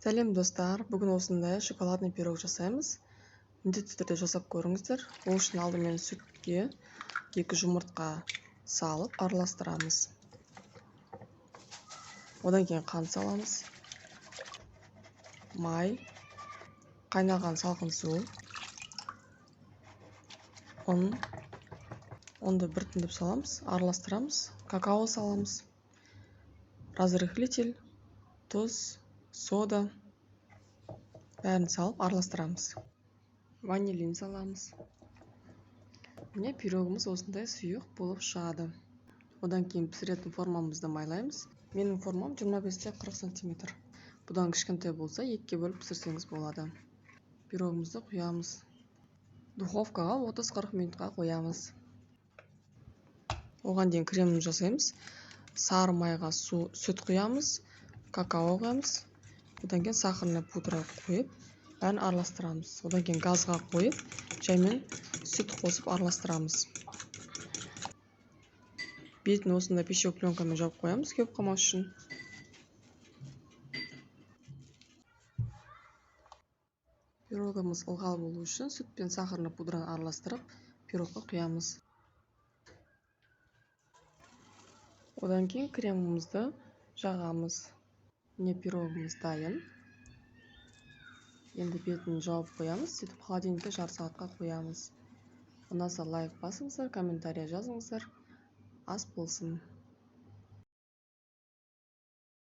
Сәлем достар, бүгін осындай шоколадный пирог жасаймыз. Міндетті түрде жасап көріңіздер. Ол үшін алдымен сүтке 2 жұмыртқа салып араластырамыз. Одан кейін қант саламыз. Май, қайнаған салқын су, ұнды біртіндеп саламыз, араластырамыз. Какао саламыз. Разрыхлитель, тұз, сода бәрін салып араластырамыз. Ванилин саламыз. Міне пирогымыз осындай сұйық болып шығады. Одан кейін пісіретін формамызды майлаймыз. Менің формам 25-40 см. Бұдан кішкентай болса 2-ге бөліп пісірсеңіз болады. Пирогымызды құямыз. Духовкаға 30-40 минутқа қоямыз. Оған дейін кремін жасаймыз. Сары майға сүт құямыз, какао құямыз. Одан кейін сахарный пудра қойып, бәрін араластырамыз. Одан кейін газға қойып, жаймен сүт қосып араластырамыз. Бетін осында пищевой пленкамен жауып қоямыз, кеуіп қалмас үшін. Пирогымыз ылғал болу үшін сүт пен сахарный пудраны араластырып, пирогқа құямыз. Одан кейін кремімізді жағамыз. Міне пирогымыз дайын. Енді бетін жауып қоямыз, сөйтіп холодильникте жарты сағатқа қоямыз. Ұнаса лайк басыңыздар, комментария жазыңыздар. Ас болсын.